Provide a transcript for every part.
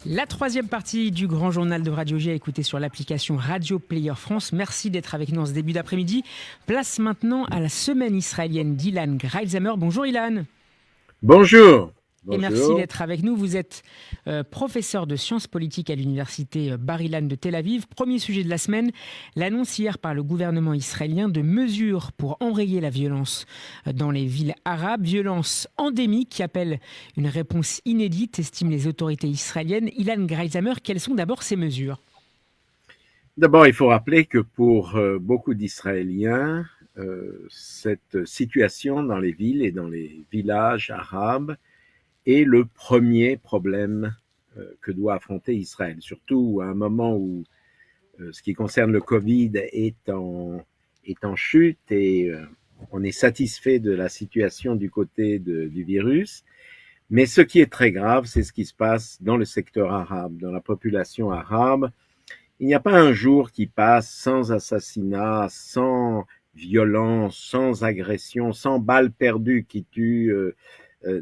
La troisième partie du grand journal de Radio G à écouter sur l'application Radio Player France. Merci d'être avec nous en ce début d'après-midi. Place maintenant à la semaine israélienne d'Ilan Greitzamer. Bonjour Ilan. Bonjour. Et merci d'être avec nous. Vous êtes professeur de sciences politiques à l'université Bar-Ilan de Tel Aviv. Premier sujet de la semaine, l'annonce hier par le gouvernement israélien de mesures pour enrayer la violence dans les villes arabes. Violence endémique qui appelle une réponse inédite, estiment les autorités israéliennes. Ilan Greitzamer, quelles sont d'abord ces mesures ? D'abord, il faut rappeler que pour beaucoup d'Israéliens, cette situation dans les villes et dans les villages arabes est le premier problème que doit affronter Israël, surtout à un moment où ce qui concerne le Covid est en chute et on est satisfait de la situation du côté du virus. Mais ce qui est très grave, c'est ce qui se passe dans le secteur arabe, dans la population arabe. Il n'y a pas un jour qui passe sans assassinat, sans violence, sans agression, sans balles perdues qui tuent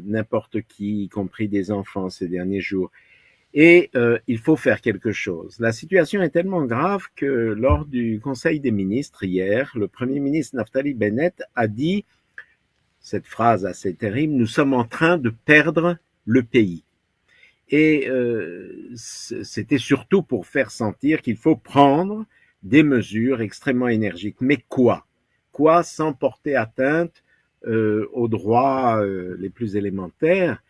n'importe qui, y compris des enfants ces derniers jours. Et il faut faire quelque chose. La situation est tellement grave que lors du Conseil des ministres hier, le Premier ministre Naftali Bennett a dit cette phrase assez terrible: « Nous sommes en train de perdre le pays ». Et c'était surtout pour faire sentir qu'il faut prendre des mesures extrêmement énergiques. Mais quoi ? Quoi sans porter atteinte aux droits les plus élémentaires.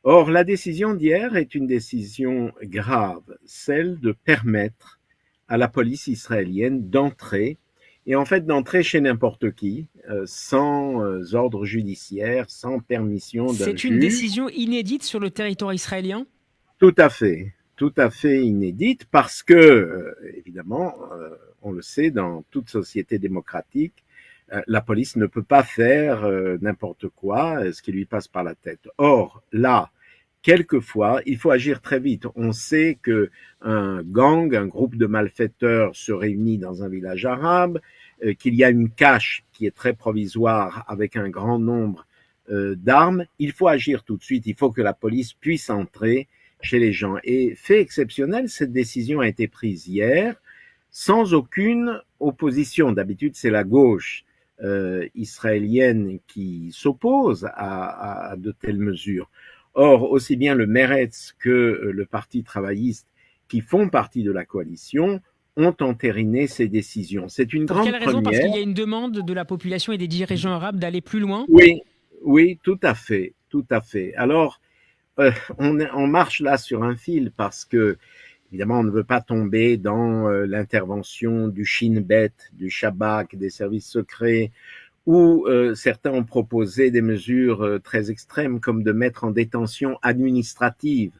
Or, la décision d'hier est une décision grave, celle de permettre à la police israélienne d'entrer, et en fait d'entrer chez n'importe qui, sans ordre judiciaire, sans permission d'un juge. C'est une décision inédite sur le territoire israélien ? Tout à fait inédite parce que, évidemment, on le sait, dans toute société démocratique, la police ne peut pas faire n'importe quoi, ce qui lui passe par la tête. Or, là, quelquefois, il faut agir très vite. On sait qu'un gang, un groupe de malfaiteurs se réunit dans un village arabe, qu'il y a une cache qui est très provisoire avec un grand nombre d'armes. Il faut agir tout de suite, il faut que la police puisse entrer chez les gens. Et fait exceptionnel, cette décision a été prise hier sans aucune opposition. D'habitude, c'est la gauche israélienne qui s'oppose à de telles mesures. Or, aussi bien le Meretz que le Parti travailliste, qui font partie de la coalition, ont entériné ces décisions. C'est une grande première. Pour quelle raison ? Parce qu'il y a une demande de la population et des dirigeants arabes d'aller plus loin ? Oui, tout à fait. Alors, on marche là sur un fil parce que, évidemment, on ne veut pas tomber dans l'intervention du Shin Bet, du Shabak, des services secrets, où certains ont proposé des mesures très extrêmes, comme de mettre en détention administrative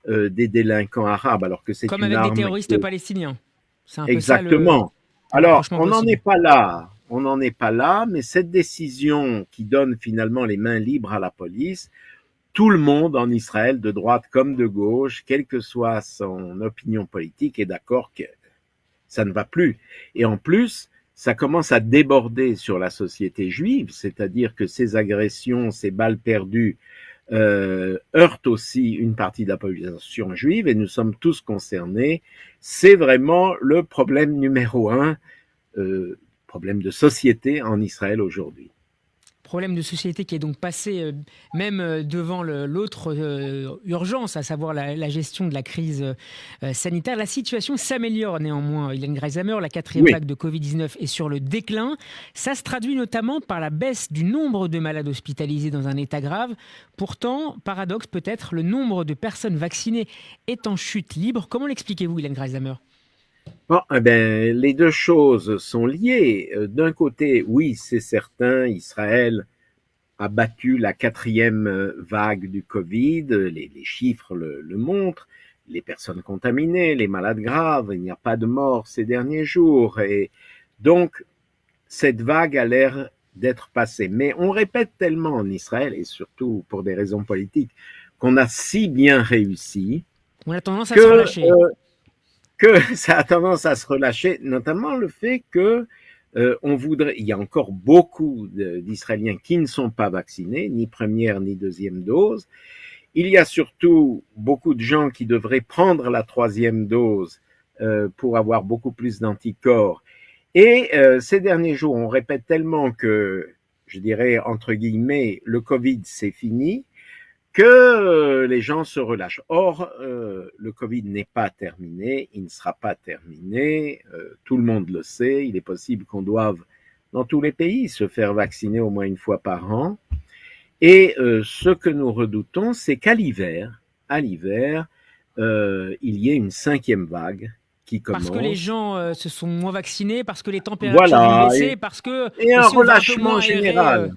des délinquants arabes, alors que c'est comme une avec arme des terroristes palestiniens. C'est un peu exactement. Ça, alors, on n'en est pas là, mais cette décision qui donne finalement les mains libres à la police, tout le monde en Israël, de droite comme de gauche, quelle que soit son opinion politique, est d'accord que ça ne va plus. Et en plus, ça commence à déborder sur la société juive, c'est-à-dire que ces agressions, ces balles perdues heurtent aussi une partie de la population juive et nous sommes tous concernés. C'est vraiment le problème numéro 1, problème de société en Israël aujourd'hui. Problème de société qui est donc passé même devant l'autre urgence, à savoir la gestion de la crise sanitaire. La situation s'améliore néanmoins, Ilan Greitzamer. La quatrième vague de Covid-19 est sur le déclin. Ça se traduit notamment par la baisse du nombre de malades hospitalisés dans un état grave. Pourtant, paradoxe peut-être, le nombre de personnes vaccinées est en chute libre. Comment l'expliquez-vous, Ilan Greitzamer ? Bon, les deux choses sont liées. D'un côté, oui, c'est certain, Israël a battu la quatrième vague du Covid, les chiffres le montrent, les personnes contaminées, les malades graves, il n'y a pas de mort ces derniers jours. Et donc, cette vague a l'air d'être passée. Mais on répète tellement en Israël, et surtout pour des raisons politiques, qu'on a si bien réussi. On a tendance à se relâcher. Que ça a tendance à se relâcher, notamment le fait que il y a encore beaucoup d'Israéliens qui ne sont pas vaccinés, ni première ni deuxième dose, Il y a surtout beaucoup de gens qui devraient prendre la troisième dose pour avoir beaucoup plus d'anticorps. Et ces derniers jours, on répète tellement que, je dirais, entre guillemets, le Covid, c'est fini, que les gens se relâchent. Or, le Covid n'est pas terminé, il ne sera pas terminé, tout le monde le sait, il est possible qu'on doive, dans tous les pays, se faire vacciner au moins une fois par an. Et ce que nous redoutons, c'est qu'à l'hiver, il y ait une cinquième vague qui Parce que les commence. gens se sont moins vaccinés, parce que les températures vont Voilà, baisser, parce que et un aussi on va un peu relâchement moins aérer. général.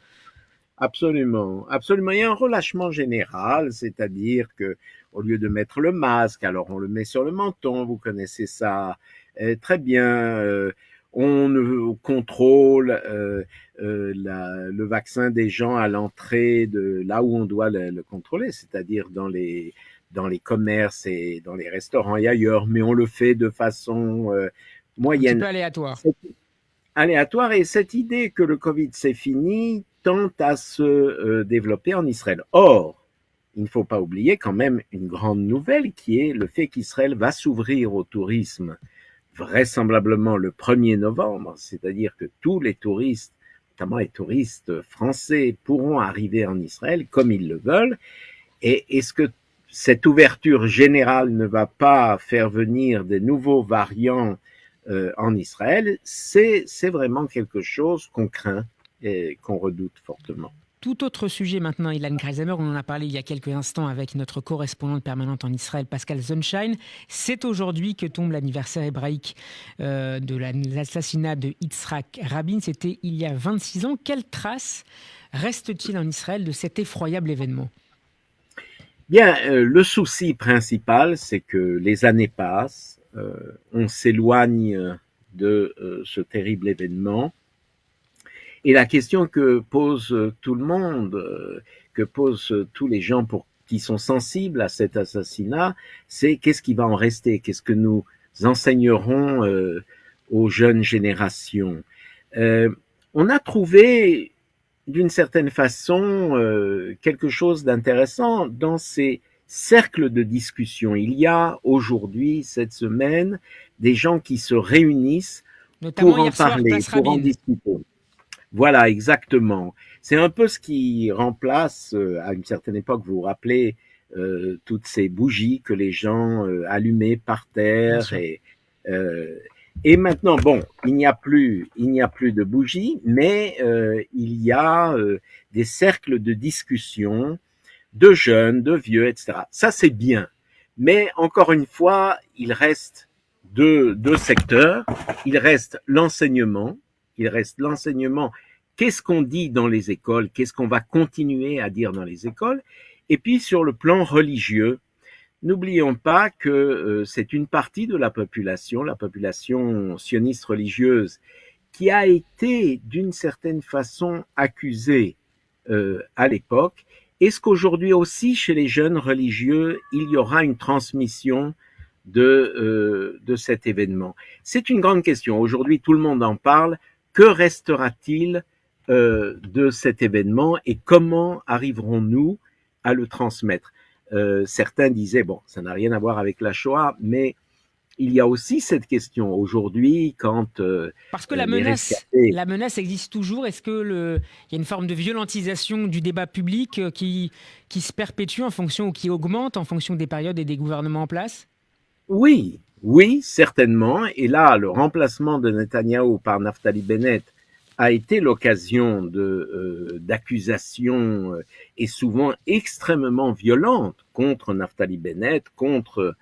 Absolument, absolument. Il y a un relâchement général, c'est-à-dire que au lieu de mettre le masque, alors on le met sur le menton. Vous connaissez ça très bien. On contrôle le vaccin des gens à l'entrée de là où on doit le contrôler, c'est-à-dire dans les commerces et dans les restaurants et ailleurs, mais on le fait de façon Un petit peu moyenne. aléatoire. Aléatoire, et cette idée que le Covid c'est fini tend à se développer en Israël. Or, il ne faut pas oublier quand même une grande nouvelle qui est le fait qu'Israël va s'ouvrir au tourisme vraisemblablement le 1er novembre, c'est-à-dire que tous les touristes, notamment les touristes français, pourront arriver en Israël comme ils le veulent. Et est-ce que cette ouverture générale ne va pas faire venir des nouveaux variants en Israël? C'est vraiment quelque chose qu'on craint et qu'on redoute fortement. Tout autre sujet maintenant, Ilan Greisamer, on en a parlé il y a quelques instants avec notre correspondante permanente en Israël, Pascal Sunshine. C'est aujourd'hui que tombe l'anniversaire hébraïque de l'assassinat de Yitzhak Rabin. C'était il y a 26 ans. Quelle trace reste-t-il en Israël de cet effroyable événement? Bien, le souci principal, c'est que les années passent, on s'éloigne de ce terrible événement. Et la question que pose tout le monde, que posent tous les gens qui sont sensibles à cet assassinat, c'est qu'est-ce qui va en rester? Qu'est-ce que nous enseignerons aux jeunes générations? On a trouvé d'une certaine façon quelque chose d'intéressant dans ces cercles de discussion. Il y a aujourd'hui, cette semaine, des gens qui se réunissent Notamment pour en hier soir, parler, place pour en Rabin. discuter. Voilà, exactement. C'est un peu ce qui remplace, à une certaine époque, vous vous rappelez, toutes ces bougies que les gens allumaient par Bien terre. sûr. Euh, et maintenant, bon, il n'y a plus de bougies, mais il y a des cercles de discussion de jeunes, de vieux, etc. Ça, c'est bien. Mais encore une fois, il reste deux secteurs. Il reste l'enseignement. Il reste l'enseignement. Qu'est-ce qu'on dit dans les écoles? Qu'est-ce qu'on va continuer à dire dans les écoles? Et puis, sur le plan religieux, n'oublions pas que c'est une partie de la population sioniste religieuse, qui a été d'une certaine façon accusée à l'époque. Est-ce qu'aujourd'hui aussi, chez les jeunes religieux, il y aura une transmission de cet événement? C'est une grande question. Aujourd'hui, tout le monde en parle. Que restera-t-il de cet événement et comment arriverons-nous à le transmettre? Certains disaient, bon, ça n'a rien à voir avec la Shoah, mais il y a aussi cette question aujourd'hui quand Parce que les rescapés. la menace existe toujours. Est-ce que il y a une forme de violentisation du débat public qui se perpétue en fonction ou qui augmente en fonction des périodes et des gouvernements en place? Oui, oui, certainement. Et là, le remplacement de Netanyahou par Naftali Bennett a été l'occasion d'accusations et souvent extrêmement violentes contre Naftali Bennett, contre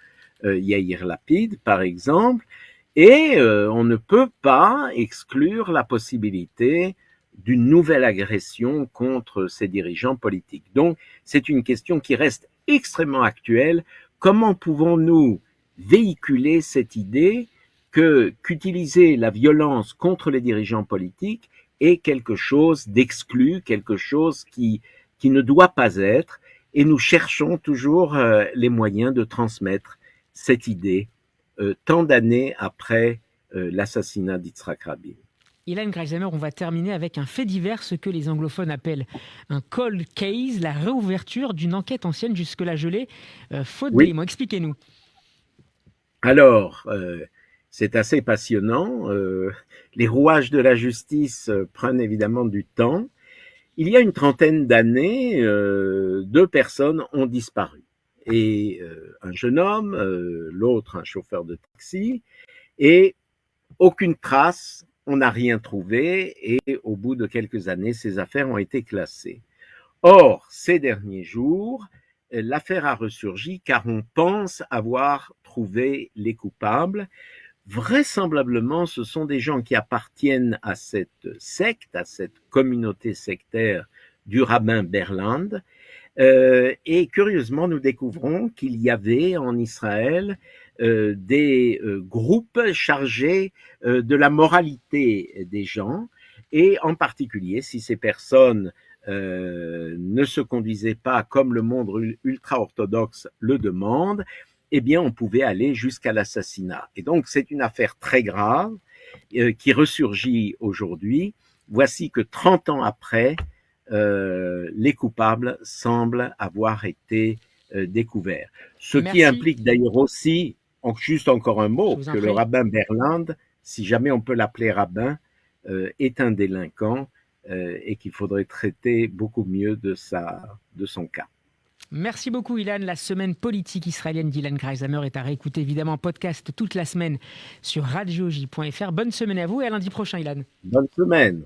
Yair Lapid, par exemple. Et on ne peut pas exclure la possibilité d'une nouvelle agression contre ces dirigeants politiques. Donc, c'est une question qui reste extrêmement actuelle. Comment pouvons-nous véhiculer cette idée qu'utiliser la violence contre les dirigeants politiques est quelque chose d'exclu, quelque chose qui ne doit pas être, et nous cherchons toujours les moyens de transmettre cette idée tant d'années après l'assassinat d'Yitzhak Rabin. Ilan Greisamer, on va terminer avec un fait divers, ce que les anglophones appellent un cold case, la réouverture d'une enquête ancienne jusque-là gelée, faute Oui, d'éléments. Expliquez-nous. alors, c'est assez passionnant. Les rouages de la justice prennent évidemment du temps. Il y a une trentaine d'années, deux personnes ont disparu. Et un jeune homme, l'autre un chauffeur de taxi, et aucune trace, on n'a rien trouvé, et au bout de quelques années, ces affaires ont été classées. Or, ces derniers jours, l'affaire a ressurgi car on pense avoir trouvé les coupables. Vraisemblablement, ce sont des gens qui appartiennent à cette secte, à cette communauté sectaire du rabbin Berland. Et curieusement, nous découvrons qu'il y avait en Israël des groupes chargés de la moralité des gens, et en particulier si ces personnes ne se conduisaient pas comme le monde ultra-orthodoxe le demande, eh bien on pouvait aller jusqu'à l'assassinat. Et donc c'est une affaire très grave qui ressurgit aujourd'hui. Voici que 30 ans après, les coupables semblent avoir été découverts. Ce qui Merci, implique d'ailleurs aussi, juste encore un je mot, vous en que le prie. rabbin Berland, si jamais on peut l'appeler rabbin, est un délinquant et qu'il faudrait traiter beaucoup mieux de son cas. Merci beaucoup, Ilan. La semaine politique israélienne d'Ilan Greisamer est à réécouter évidemment en podcast toute la semaine sur radioj.fr. Bonne semaine à vous et à lundi prochain, Ilan. Bonne semaine.